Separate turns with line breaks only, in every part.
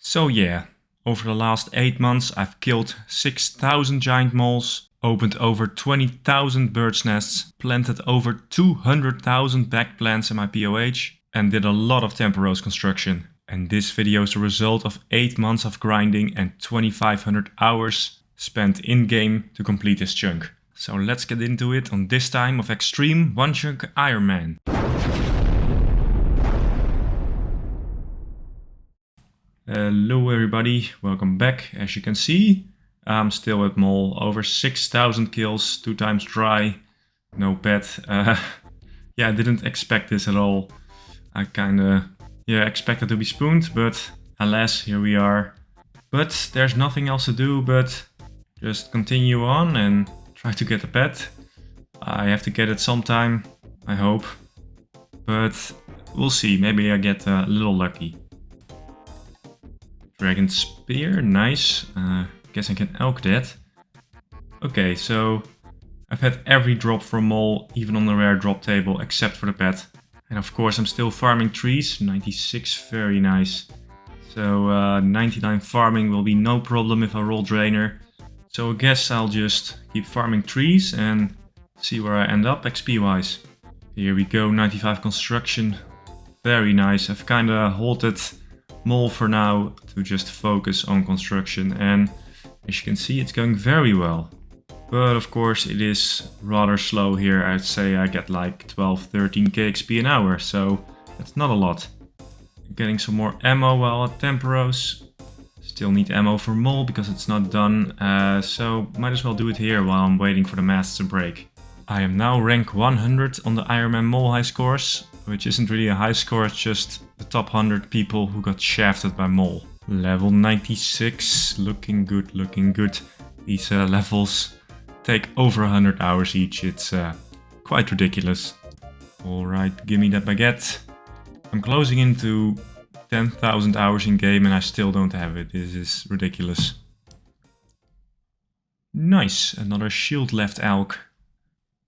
So yeah, over the last 8 months I've killed 6,000 giant moles, opened over 20,000 birds' nests, planted over 200,000 back plants in my POH, and did a lot of temporose construction. And this video is the result of 8 months of grinding and 2,500 hours spent in-game to complete this chunk. So let's get into it on this time of Xtreme Onechunk Ironman. Hello everybody, welcome back. As you can see, I'm still at mole, over 6,000 kills, 2 times dry, no pet. Yeah, I didn't expect this at all. I kinda expected to be spooned, but alas, here we are. But there's nothing else to do but just continue on and try to get a pet. I have to get it sometime, I hope. But we'll see, maybe I get a little lucky. Dragon Spear, nice. Guess I can elk that. Okay, so I've had every drop from mole, even on the rare drop table, except for the pet. And of course I'm still farming trees, 96, very nice. So 99 farming will be no problem if I roll Drainer. So I guess I'll just keep farming trees and see where I end up XP wise. Here we go, 95 construction, very nice. I've kinda halted mole for now to just focus on construction, and as you can see it's going very well. But of course it is rather slow here. I'd say I get like 12-13k XP an hour, so that's not a lot. Getting some more ammo while at Temporos. Still need ammo for mole because it's not done, so might as well do it here while I'm waiting for the masts to break. I am now rank 100 on the Ironman mole high scores, which isn't really a high score, it's just the top 100 people who got shafted by mole. Level 96, looking good, looking good. These levels take over 100 hours each, it's quite ridiculous. Alright, give me that baguette. I'm closing into 10,000 hours in game and I still don't have it, this is ridiculous. Nice, another shield left elk.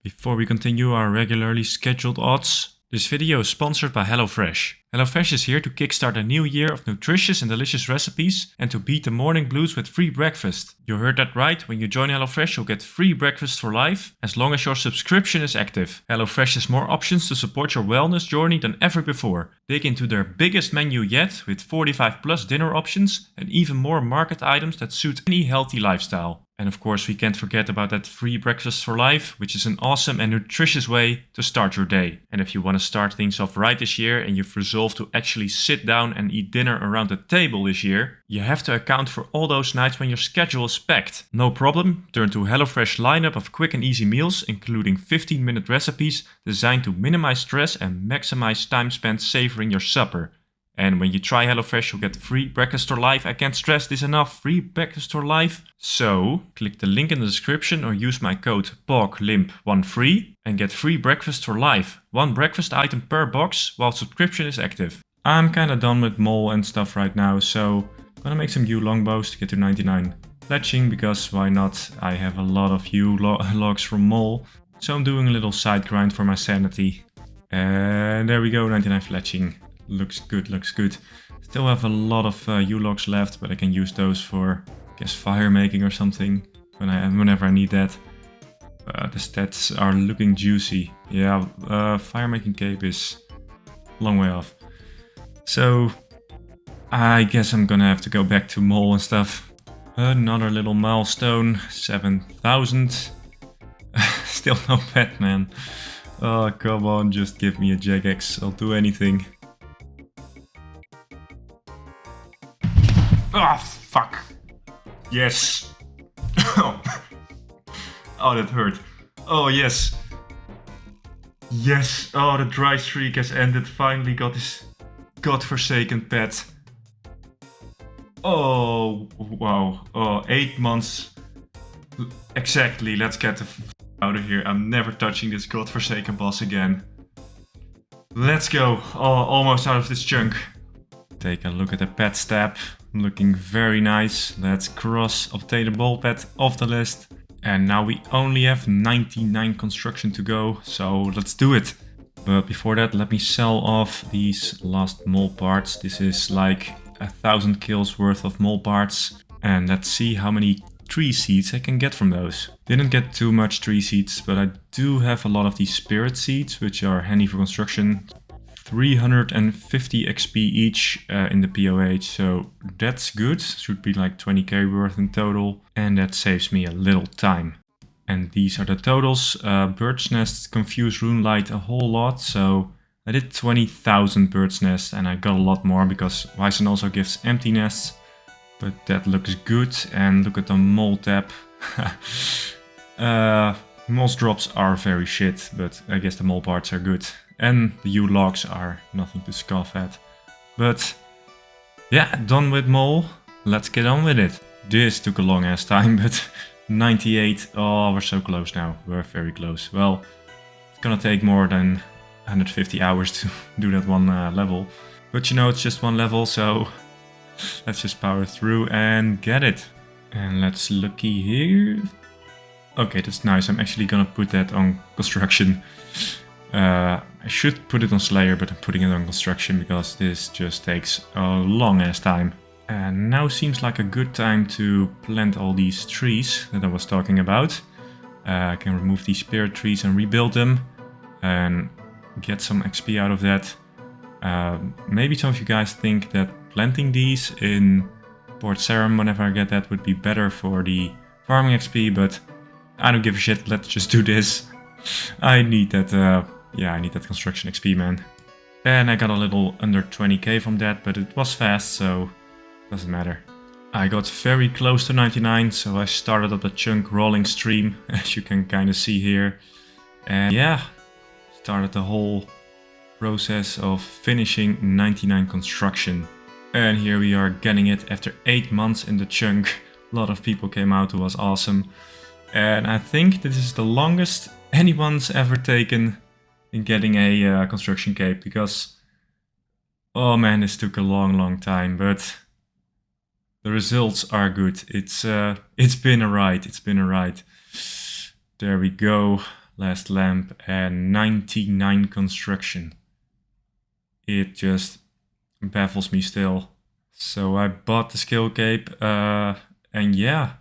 Before we continue our regularly scheduled odds, this video is sponsored by HelloFresh. HelloFresh is here to kickstart a new year of nutritious and delicious recipes and to beat the morning blues with free breakfast. You heard that right, when you join HelloFresh you'll get free breakfast for life as long as your subscription is active. HelloFresh has more options to support your wellness journey than ever before. Dig into their biggest menu yet with 45 plus dinner options and even more market items that suit any healthy lifestyle. And of course we can't forget about that free breakfast for life, which is an awesome and nutritious way to start your day. And if you want to start things off right this year and you've resolved to actually sit down and eat dinner around the table this year, you have to account for all those nights when your schedule is packed. No problem, turn to HelloFresh lineup of quick and easy meals, including 15-minute recipes designed to minimize stress and maximize time spent savoring your supper. And when you try HelloFresh, you'll get free breakfast for life. I can't stress this enough, free breakfast for life. So, click the link in the description or use my code POGLIMP13 and get free breakfast for life. 1 breakfast item per box while subscription is active. I'm kinda done with mole and stuff right now, so I'm gonna make some yew longbows to get to 99 fletching, because why not? I have a lot of yew logs from mole, so I'm doing a little side grind for my sanity. And there we go, 99 fletching. Looks good, looks good. Still have a lot of yew logs left, but I can use those for, I guess, fire making or something whenever I need that. The stats are looking juicy. Yeah, fire making cape is a long way off. So I guess I'm gonna have to go back to mole and stuff. Another little milestone, 7,000. Still no pet, man. Oh, come on, just give me a Jagex, I'll do anything. Ah, fuck. Yes. Oh, that hurt. Oh, yes. Yes. Oh, the dry streak has ended. Finally got this godforsaken pet. Oh, wow. Oh, 8 months. Exactly. Let's get the f out of here. I'm never touching this godforsaken boss again. Let's go. Oh, almost out of this chunk. Take a look at the pet stab. Looking very nice. Let's cross obtain a ball pet off the list. And now we only have 99 construction to go, so let's do it. But before that, let me sell off these last mole parts. This is like 1,000 kills worth of mole parts. And let's see how many tree seeds I can get from those. Didn't get too much tree seeds, but I do have a lot of these spirit seeds, which are handy for construction. 350 XP each in the POH, so that's good. Should be like 20k worth in total, and that saves me a little time. And these are the totals. Bird's Nest confused Runelight a whole lot, so I did 20,000 bird's nests, and I got a lot more because Wyson also gives empty nests. But that looks good, and look at the mole tab. Moss drops are very shit, but I guess the mole parts are good. And the U logs are nothing to scoff at. But yeah, done with mole. Let's get on with it. This took a long ass time, but 98. Oh, we're so close now. We're very close. Well, it's gonna take more than 150 hours to do that one level. But you know, it's just one level, so let's just power through and get it. And let's looky here. Okay, that's nice. I'm actually gonna put that on construction. I should put it on Slayer, but I'm putting it on construction because this just takes a long ass time. And now seems like a good time to plant all these trees that I was talking about. I can remove these spirit trees and rebuild them and get some XP out of that. Maybe some of you guys think that planting these in Port Sarim whenever I get that would be better for the farming XP, but I don't give a shit. Let's just do this. I need that, I need that construction XP, man. And I got a little under 20k from that, but it was fast, so doesn't matter. I got very close to 99, so I started up the chunk rolling stream, as you can kind of see here. And yeah, started the whole process of finishing 99 construction. And here we are getting it after 8 months in the chunk. A lot of people came out, it was awesome. And I think this is the longest anyone's ever taken in getting a construction cape, because oh man, this took a long time, but the results are good. It's been a ride. It's been a ride. There we go. Last lamp and 99 construction. It just baffles me still. So I bought the skill cape, and yeah,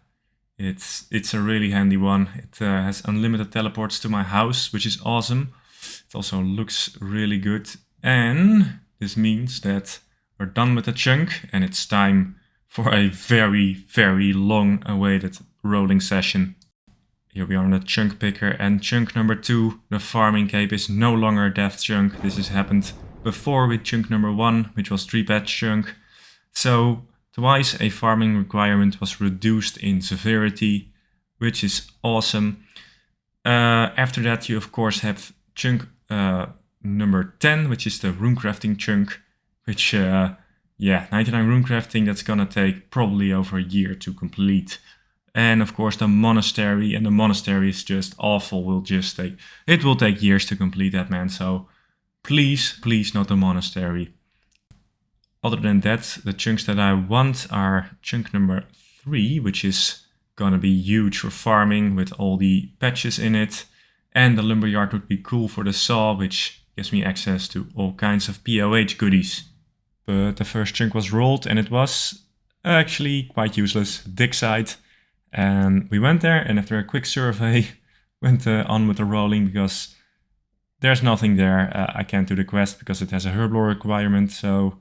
it's a really handy one. It has unlimited teleports to my house, which is awesome. It also looks really good, and this means that we're done with the chunk, and it's time for a very long awaited rolling session. Here we are on the chunk picker, and chunk number 2, the farming cape, is no longer a death chunk. This has happened before with chunk number 1, which was 3-patch chunk. So twice a farming requirement was reduced in severity, which is awesome. After that you of course have chunk number 10, which is the runecrafting chunk, which 99 runecrafting, that's gonna take probably over a year to complete. And of course the monastery, and the monastery is just awful. It will take years to complete that, man, so please not the monastery. Other than that, the chunks that I want are chunk number 3, which is gonna be huge for farming with all the patches in it. And the lumberyard would be cool for the saw, which gives me access to all kinds of POH goodies. But the first chunk was rolled, and it was actually quite useless, dig site. And we went there, and after a quick survey, went on with the rolling because there's nothing there. I can't do the quest because it has a herblore requirement, so...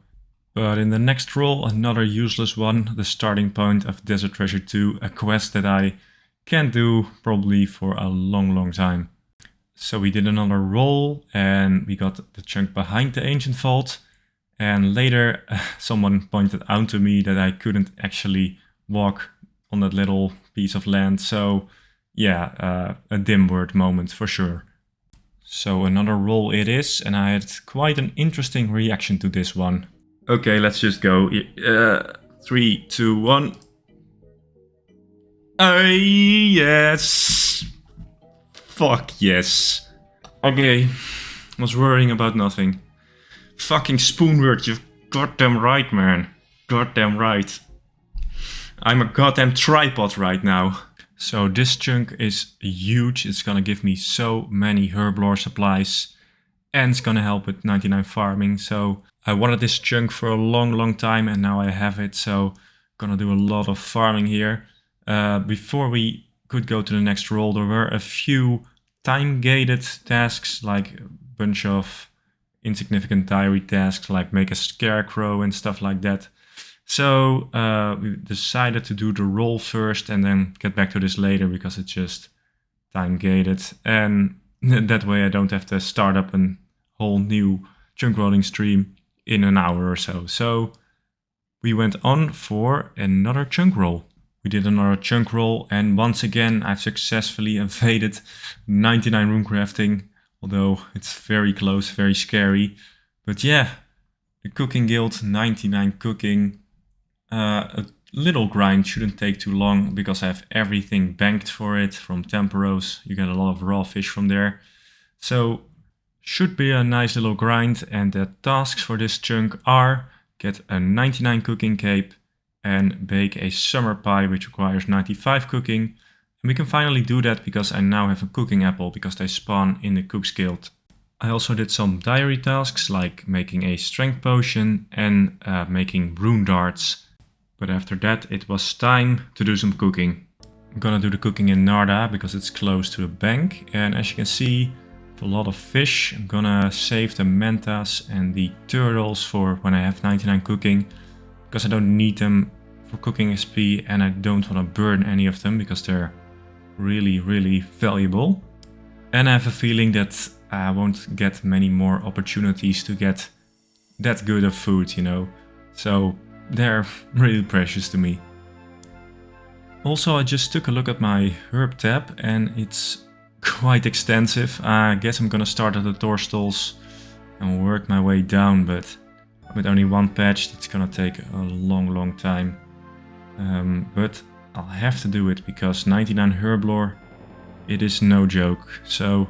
But in the next roll, another useless one, the starting point of Desert Treasure 2, a quest that I can't do probably for a long time. So we did another roll, and we got the chunk behind the ancient vault. And later someone pointed out to me that I couldn't actually walk on that little piece of land. So yeah, a Limpwurt moment for sure. So another roll it is, and I had quite an interesting reaction to this one. Okay, let's just go. 3, 2, 1. Yes! Fuck yes. Okay, was worrying about nothing. Fucking Spoonwurt, you've goddamn right, man. Goddamn right. I'm a goddamn tripod right now. So this chunk is huge. It's gonna give me so many herblore supplies. And it's gonna help with 99 farming. So I wanted this chunk for a long time and now I have it, so gonna do a lot of farming here. Before we could go to the next role, there were a few time-gated tasks, like a bunch of insignificant diary tasks, like make a scarecrow and stuff like that. So we decided to do the role first and then get back to this later because it's just time-gated. And that way I don't have to start up a whole new chunk rolling stream in an hour or so. So we went on for another chunk roll. We did another chunk roll, and once again I've successfully evaded 99 room crafting, although it's very close, very scary. But yeah, the cooking guild, 99 cooking. A little grind shouldn't take too long because I have everything banked for it from temporos. You get a lot of raw fish from there. So should be a nice little grind, and the tasks for this chunk are get a 99 cooking cape and bake a summer pie, which requires 95 cooking. And we can finally do that because I now have a cooking apple because they spawn in the Cook's Guild. I also did some diary tasks like making a strength potion and making rune darts. But after that it was time to do some cooking. I'm gonna do the cooking in Narda because it's close to a bank, and as you can see, a lot of fish. I'm gonna save the mantas and the turtles for when I have 99 cooking, because I don't need them for cooking XP and I don't want to burn any of them because they're really valuable. And I have a feeling that I won't get many more opportunities to get that good of food, you know. So they're really precious to me. Also, I just took a look at my herb tab and it's quite extensive. I guess I'm gonna start at the Torstals and work my way down, but with only one patch it's gonna take a long time. But I'll have to do it because 99 herb lore, it is no joke, so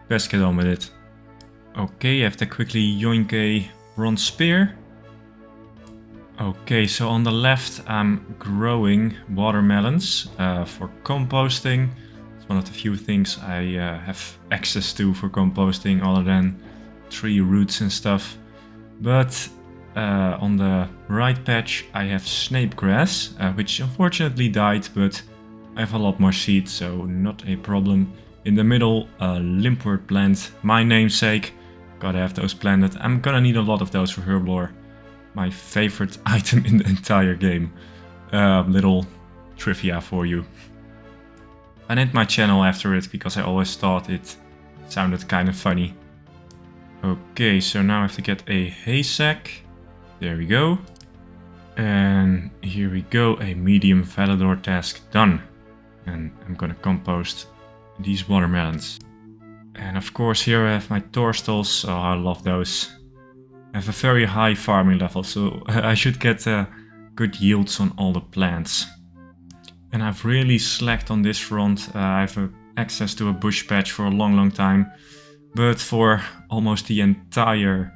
best get on with it. Okay, I have to quickly yoink a bronze spear. Okay, so on the left I'm growing watermelons for composting. It's one of the few things I have access to for composting other than tree roots and stuff. But on the right patch I have snape grass, which unfortunately died, but I have a lot more seeds, so not a problem. In the middle, Limpwurt plant, my namesake. Gotta have those planted. I'm gonna need a lot of those for herb lore. My favorite item in the entire game. Little trivia for you. I named my channel after it because I always thought it sounded kind of funny. Okay, so now I have to get a hay sack. There we go. And here we go, a medium Valador task done. And I'm gonna compost these watermelons. And of course here I have my Torstals, oh I love those. I have a very high farming level, so I should get good yields on all the plants. And I've really slacked on this front. I have access to a bush patch for a long time. But for almost the entire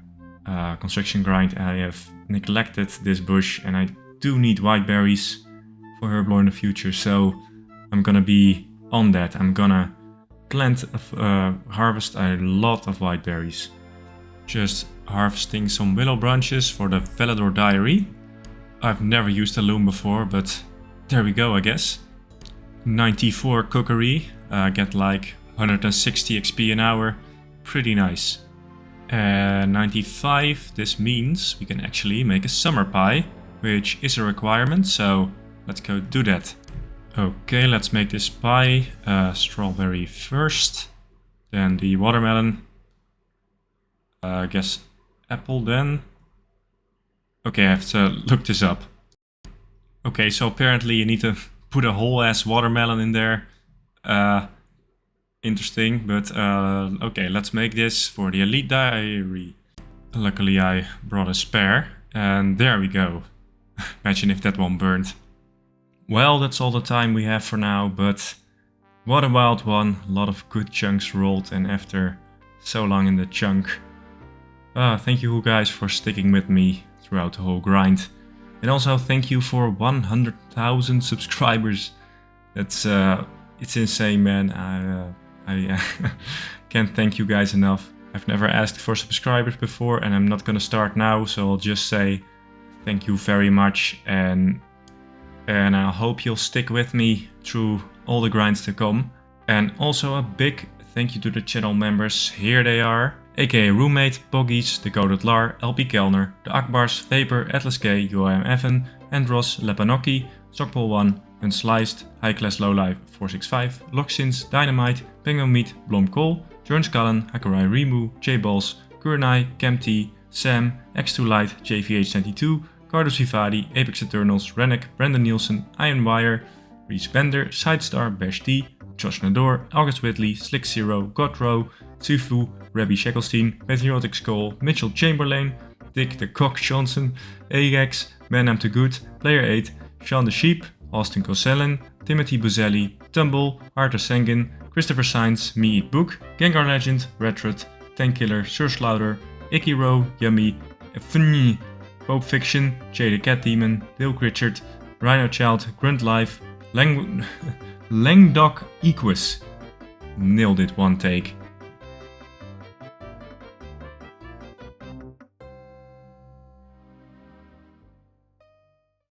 construction grind I have neglected this bush, and I do need white berries for herb lore in the future, so I'm gonna be on that. I'm gonna plant, harvest a lot of white berries. Just harvesting some willow branches for the Valador diary. I've never used a loom before, but there we go, I guess. 94 cookery, get like 160 XP an hour, pretty nice. 95, this means we can actually make a summer pie, which is a requirement, so let's go do that. Okay, let's make this pie. Strawberry first, then the watermelon. I guess apple then. Okay, I have to look this up. Okay, so apparently you need to put a whole ass watermelon in there. Interesting, but okay, let's make this for the elite diary. Luckily I brought a spare, and there we go. Imagine if that one burned. Well, that's all the time we have for now, but what a wild one. A lot of good chunks rolled, and after so long in the chunk. Thank you guys for sticking with me throughout the whole grind. And also thank you for 100,000 subscribers. That's it's insane, man. I can't thank you guys enough. I've never asked for subscribers before and I'm not gonna start now, so I'll just say thank you very much and I hope you'll stick with me through all the grinds to come. And also a big thank you to the channel members. Here they are. aka Roommate, Boggies, Decoded Lar, LP Kellner, The Akbars, Vapor, Atlas K, UIM Evan, Andros, Lepanoki, Stockpole1, Unsliced, High Class Lowlife 465, Loxins, Dynamite, Penguin Meat, Blom Cole, Jorn Skallen, Hakurai Rimu, J-Balls, Kurnai, Kemty, Sam, X2 Light, JVH22, Cardos Vivadi, Apex Eternals, Rennek, Brandon Nielsen, Iron Wire, Reese Bender, Sidestar, Bash T, Josh Nador, August Whitley, Slick Zero, Godrow, Sifu, Rabbi Shackelstein, Patriotic Skull, Mitchell Chamberlain, Dick the Cock Johnson, Ajax, Man I'm Too Good, Player 8, Sean the Sheep, Austin Kosellen, Timothy Buzelli, Tumble, Arthur Sengin, Christopher Sainz, Me Eat Book, Gengar Legend, Retrod, Tankiller, Sir Slaughter, Icky Row, Yummy, Fnny, Pope Fiction, Jay the Cat Demon, Dale Richard, Rhino Child, Grunt Life, Langdoc Equus. Nailed it one take.